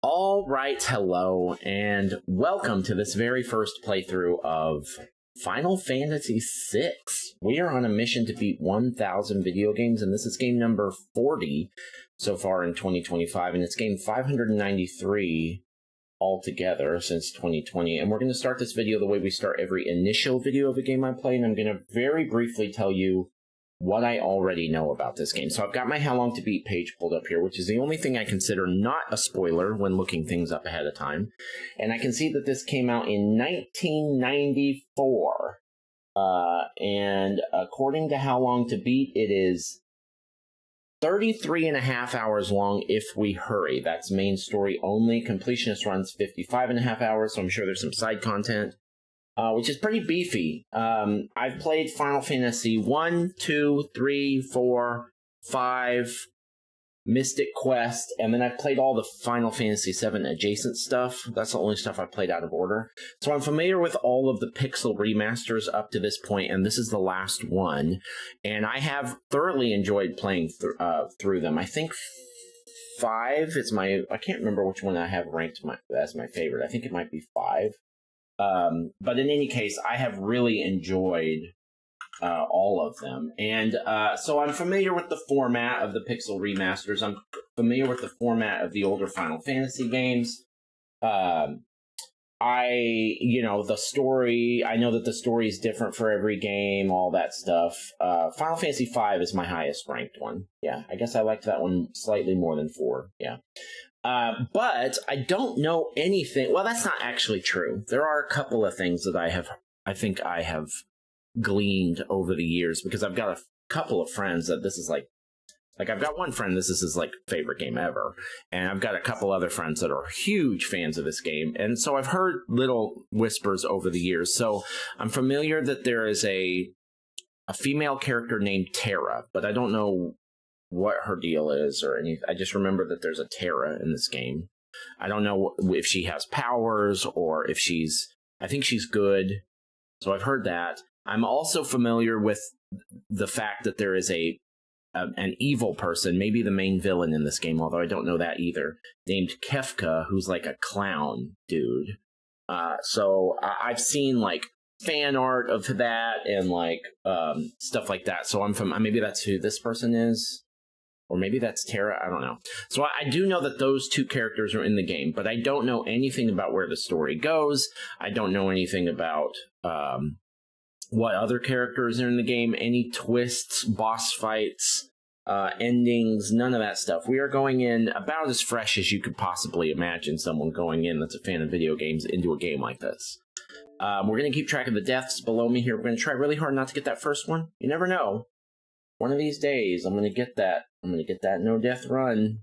All right, hello, and welcome to this very first playthrough of Final Fantasy VI. We are on a mission to beat 1,000 video games, and this is game number 40 so far in 2025, and it's game 593 altogether since 2020. And we're going to start this video the way we start every initial video of a game I play, and I'm going to very briefly tell you what I already know about this game. So I've got my How Long to Beat page pulled up here, which is the only thing I consider not a spoiler when looking things up ahead of time. And I can see that this came out in 1994. And according to How Long to Beat, it is 33 and a half hours long if we hurry. That's main story only. Completionist runs 55 and a half hours, so I'm sure there's some side content. Which is pretty beefy. I've played Final Fantasy 1, 2, 3, 4, 5, Mystic Quest, and then I've played all the Final Fantasy 7 adjacent stuff. That's the only stuff I've played out of order. So I'm familiar with all of the Pixel remasters up to this point, and this is the last one. And I have thoroughly enjoyed playing through them. I think 5 is I can't remember which one I have ranked as my favorite. I think it might be 5. But in any case, I have really enjoyed all of them. And so I'm familiar with the format of the Pixel remasters. I'm familiar with the format of the older Final Fantasy games. The story, I know that the story is different for every game, all that stuff. Final Fantasy V is my highest ranked one. Yeah, I guess I liked that one slightly more than 4. Yeah. But I don't know anything. Well, that's not actually true. There are a couple of things that I think I have gleaned over the years, because I've got a couple of friends that this is like I've got one friend, this is his favorite game ever. And I've got a couple other friends that are huge fans of this game. And so I've heard little whispers over the years. So I'm familiar that there is a female character named Terra, but I don't know what her deal is or anything. I just remember that there's a Terra in this game. I don't know if she has powers or if I think she's good. So I've heard that. I'm also familiar with the fact that there is an evil person, maybe the main villain in this game, although I don't know that either, named Kefka, who's like a clown dude. So I've seen fan art of that and stuff like that. So maybe that's who this person is. Or maybe that's Terra, I don't know. So I do know that those two characters are in the game, but I don't know anything about where the story goes. I don't know anything about what other characters are in the game, any twists, boss fights, endings, none of that stuff. We are going in about as fresh as you could possibly imagine someone going in that's a fan of video games into a game like this. We're going to keep track of the deaths below me here. We're going to try really hard not to get that first one. You never know. One of these days, I'm going to get that. I'm going to get that no death run.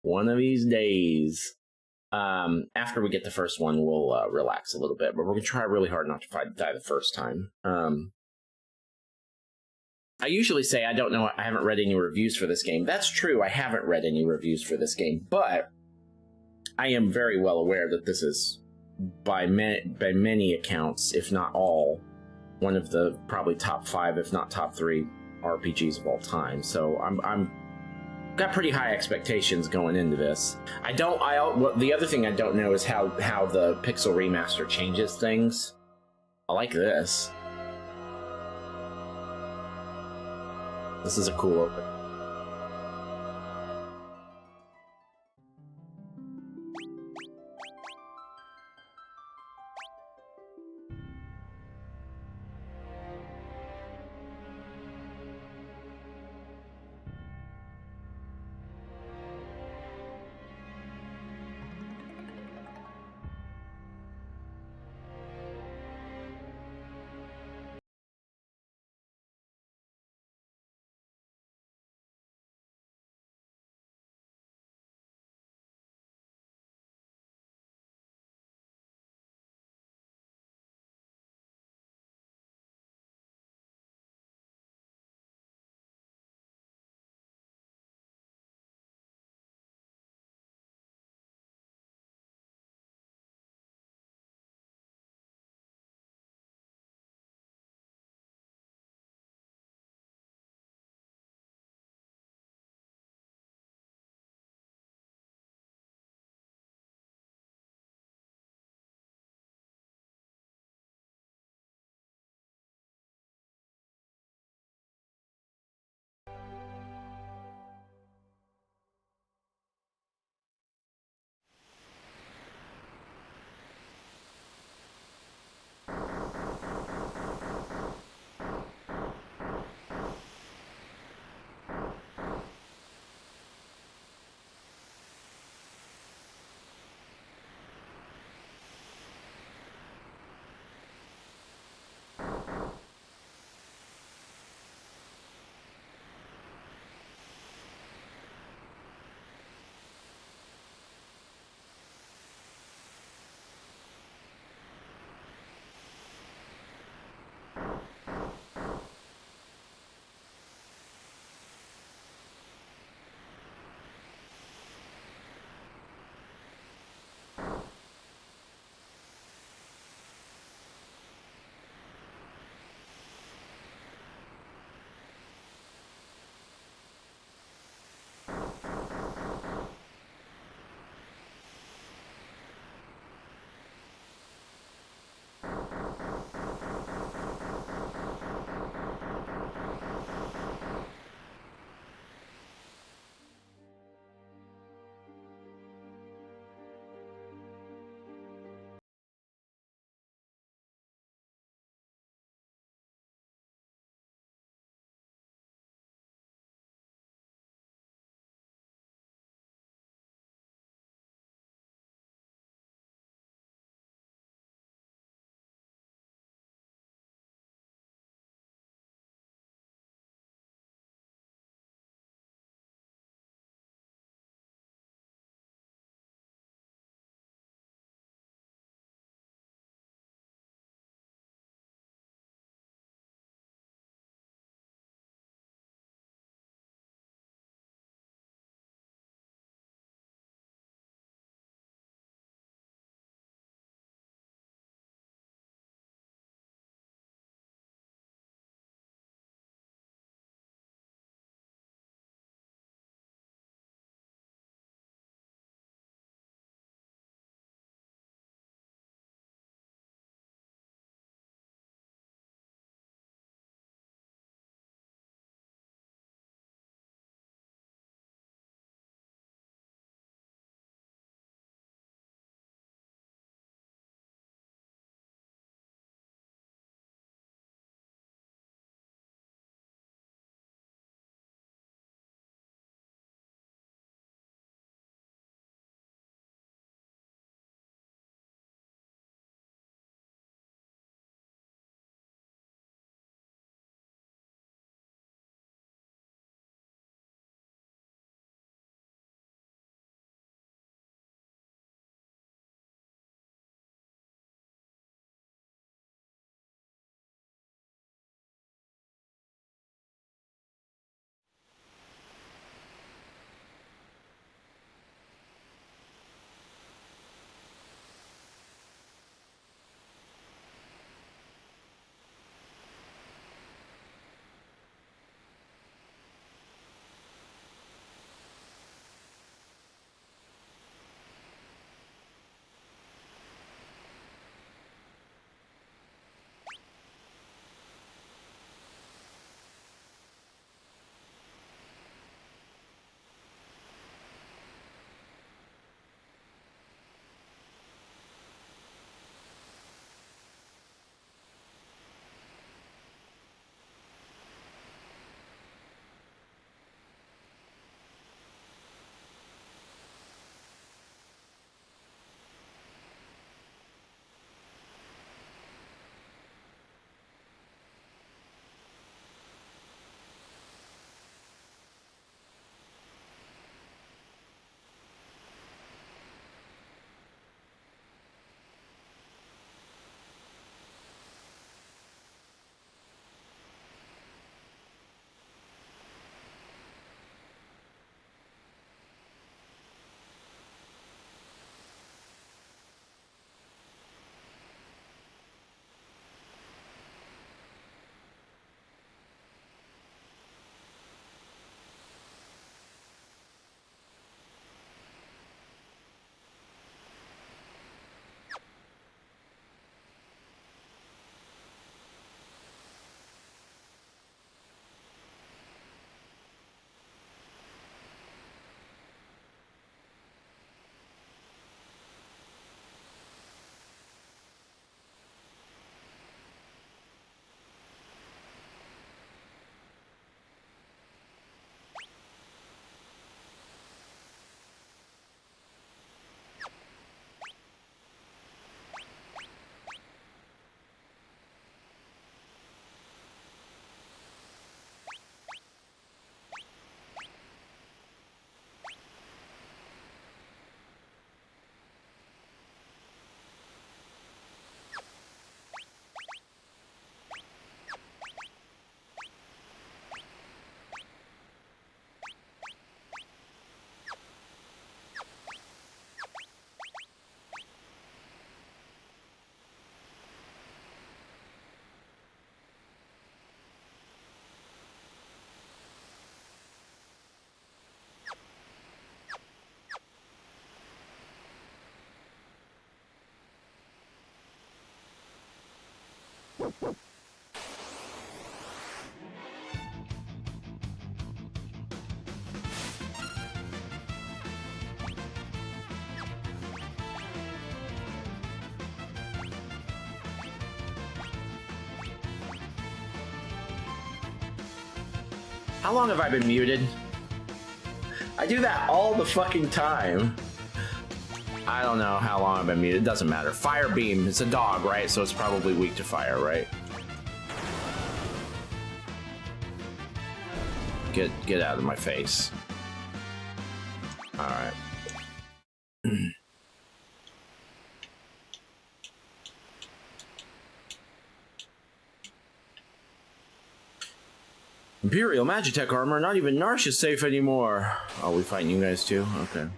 One of these days. After we get the first one, we'll relax a little bit. But we're going to try really hard not to die the first time. I usually say I don't know. I haven't read any reviews for this game. That's true. I haven't read any reviews for this game. But I am very well aware that this is, by many accounts, if not all, one of the probably top 5, if not top 3 RPGs of all time. So I'm got pretty high expectations going into this. The other thing I don't know is how the Pixel remaster changes things. I like this. This is a cool open. How long have I been muted? I do that all the fucking time. I don't know how long I've been muted. It doesn't matter. Fire beam. It's a dog, right? So it's probably weak to fire, right? Get out of my face. All right. Imperial Magitech armor, not even Narshe is safe anymore. Oh, we fighting you guys too? Okay.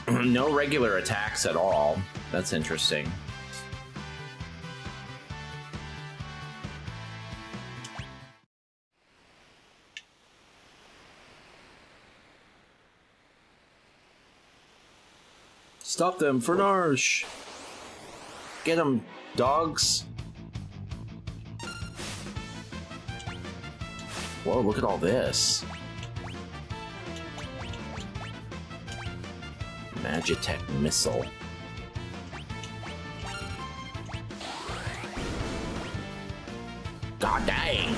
No regular attacks at all. That's interesting. Stop them for Narshe. Get them, dogs. Whoa, look at all this. Magitech missile. God dang!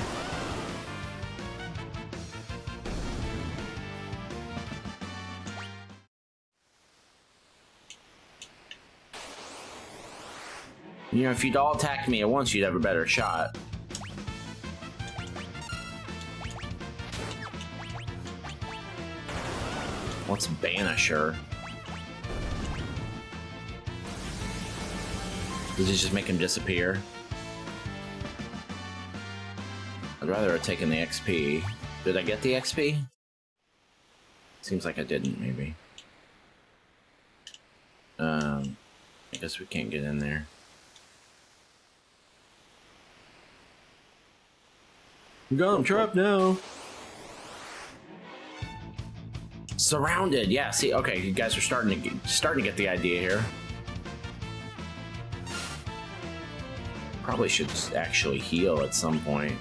You know, if you'd all attacked me at once, you'd have a better shot. What's Banisher? Does it just make him disappear? I'd rather have taken the XP. Did I get the XP? Seems like I didn't, maybe. I guess we can't get in there. I'm trapped now. Surrounded. Yeah. See. Okay. You guys are starting to get the idea here. Probably should actually heal at some point.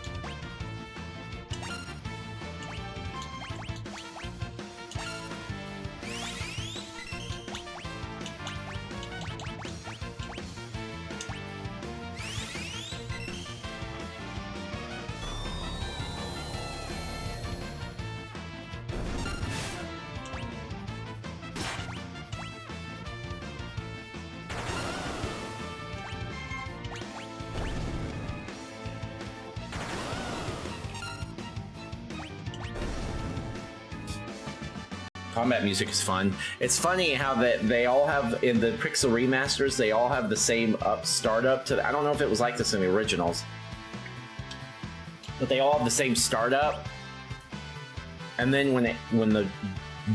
Combat music is fun. It's funny how that they all have, in the Pixel remasters, they all have the same startup to. I don't know if it was like this in the originals, but they all have the same startup. And then when the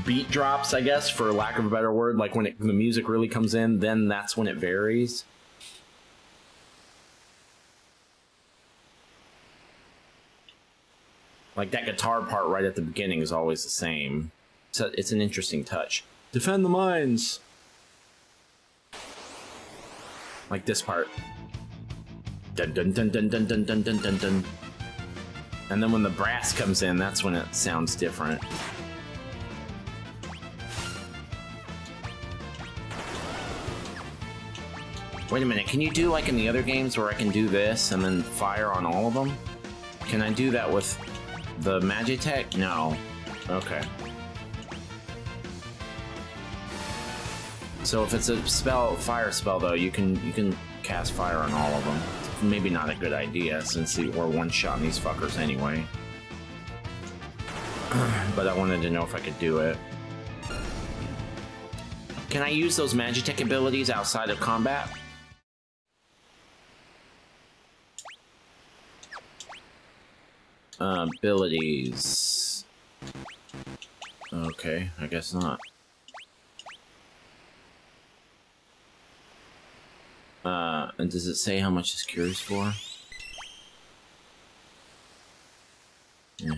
beat drops, I guess, for lack of a better word, like when the music really comes in, then that's when it varies. Like that guitar part right at the beginning is always the same. So it's an interesting touch. Defend the mines. Like this part. Dun dun dun dun dun dun dun dun dun dun. And then when the brass comes in, that's when it sounds different. Wait a minute, can you do like in the other games where I can do this and then fire on all of them? Can I do that with the Magitech? No. Okay. So if it's a fire spell though, you can cast fire on all of them. Maybe not a good idea since we're one-shotting these fuckers anyway. But I wanted to know if I could do it. Can I use those Magitech abilities outside of combat? Abilities. Okay, I guess not. And does it say how much this cure is for? Yeah.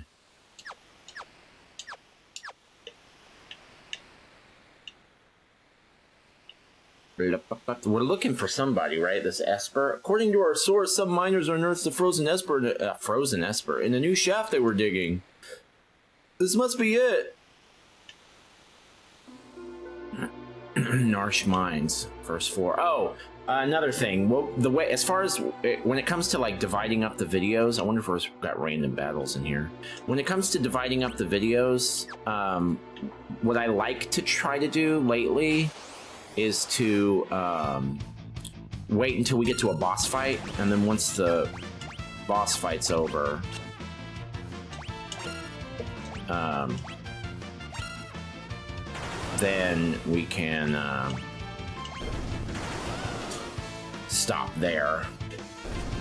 We're looking for somebody, right? This Esper. According to our source, some miners unearthed the frozen Esper in a new shaft they were digging. This must be it. Narshe mines, first floor. Oh, another thing. Well, the way, as far as when it comes to like dividing up the videos, I wonder if we've got random battles in here. When it comes to dividing up the videos, what I like to try to do lately is to wait until we get to a boss fight, and then once the boss fight's over, then we can stop there.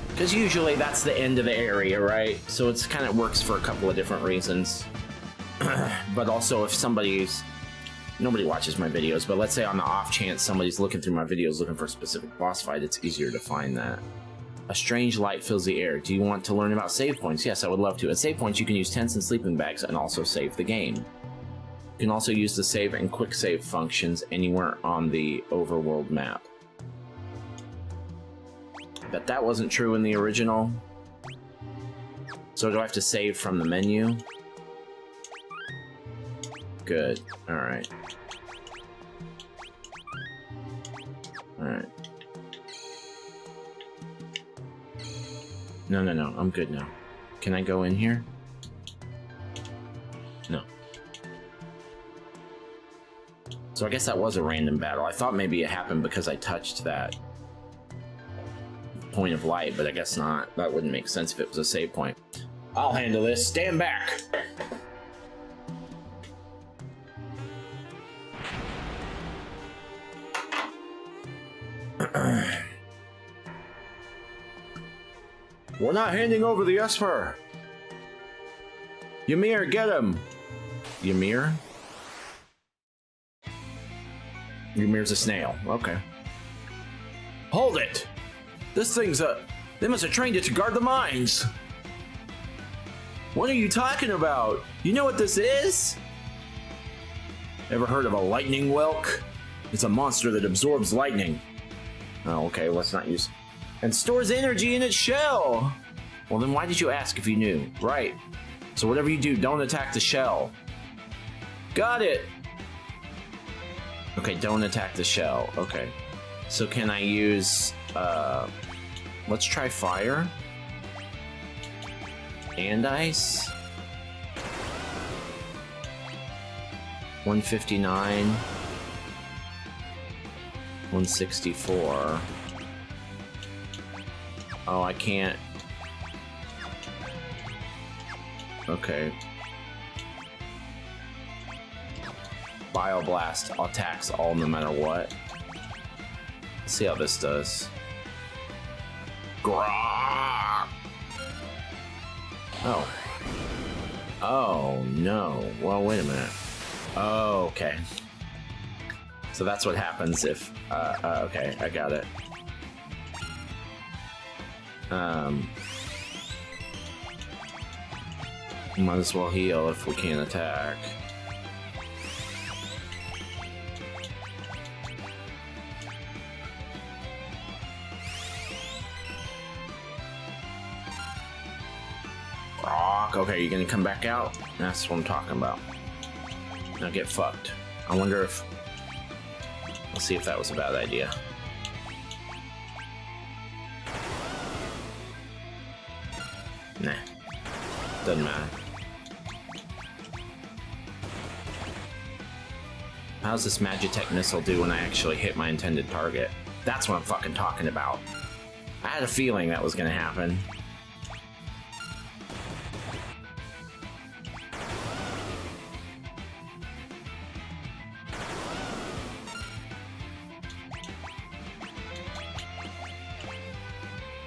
Because usually that's the end of the area, right? So it's kind of works for a couple of different reasons. But also if nobody watches my videos, but let's say on the off chance somebody's looking through my videos looking for a specific boss fight, it's easier to find that. A strange light fills the air. Do you want to learn about save points? Yes, I would love to. At save points, you can use tents and sleeping bags and also save the game. You can also use the save and quick save functions anywhere on the overworld map. But that wasn't true in the original. So do I have to save from the menu? Good. Alright. Alright. No, I'm good now. Can I go in here? No. So I guess that was a random battle. I thought maybe it happened because I touched that point of light, but I guess not. That wouldn't make sense if it was a save point. I'll handle this. Stand back! We're not handing over the Esper! Ymir, get him! Ymir? Ymir's a snail. Okay. Hold it! This thing's they must have trained it to guard the mines! What are you talking about? You know what this is? Ever heard of a lightning whelk? It's a monster that absorbs lightning. Oh, okay, let's not use... And stores energy in its shell! Well, then why did you ask if you knew? Right. So whatever you do, don't attack the shell. Got it! Okay, don't attack the shell. Okay. So can I use... let's try fire. And ice. 159. 164. Oh, I can't. Okay. Bioblast attacks all no matter what. Let's see how this does. Grah! Oh. Oh, no. Well, wait a minute. Oh, okay. So that's what happens if... okay, I got it. Might as well heal if we can't attack. Okay, you gonna come back out? That's what I'm talking about. Now get fucked. I wonder if... Let's see if that was a bad idea. Nah. Doesn't matter. How's this Magitech missile do when I actually hit my intended target? That's what I'm fucking talking about. I had a feeling that was gonna happen.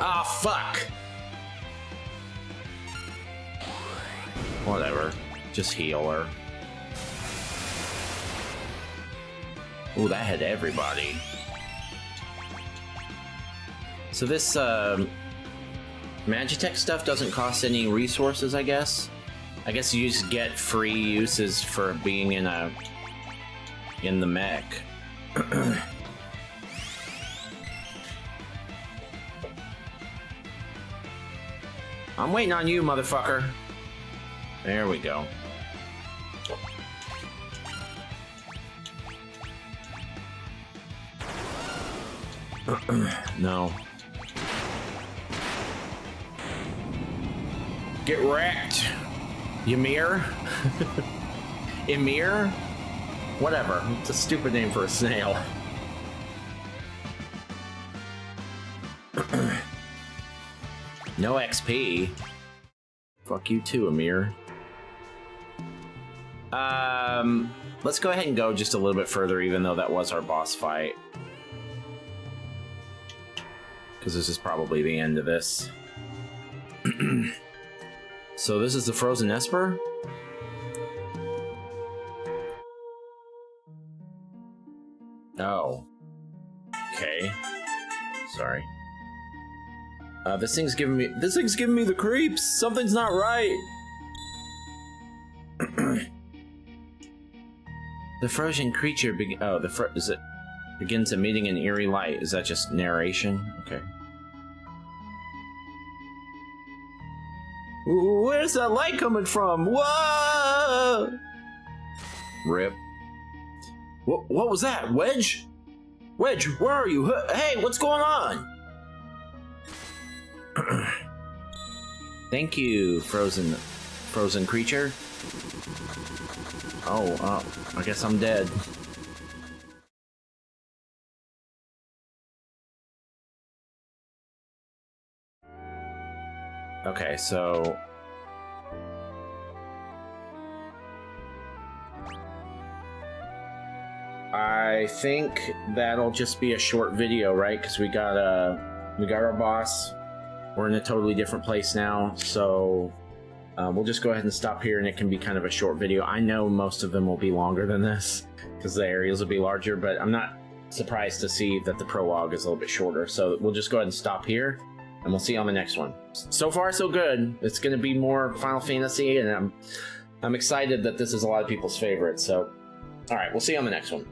Ah, fuck! Whatever. Just heal her. Ooh, that hit everybody. So this, Magitech stuff doesn't cost any resources, I guess? I guess you just get free uses for being in the mech. I'm waiting on you, motherfucker. There we go. No. Get wrecked, Ymir. Ymir? Whatever. It's a stupid name for a snail. No XP. Fuck you too, Ymir. Let's go ahead and go just a little bit further, even though that was our boss fight. Because this is probably the end of this. So this is the Frozen Esper? Oh. Okay. Sorry. This thing's giving me the creeps! Something's not right! The frozen creature begins emitting an eerie light. Is that just narration? Okay. Where's that light coming from? Whoa! Rip. What was that? Wedge? Wedge, where are you? Hey, what's going on? Thank you, frozen creature. Oh, I guess I'm dead. Okay, so... I think that'll just be a short video, right? Because we got our boss. We're in a totally different place now, so we'll just go ahead and stop here, and it can be kind of a short video. I know most of them will be longer than this, because the areas will be larger, but I'm not surprised to see that the prologue is a little bit shorter. So we'll just go ahead and stop here, and we'll see you on the next one. So far, so good. It's going to be more Final Fantasy, and I'm excited that this is a lot of people's favorite. So, all right, we'll see you on the next one.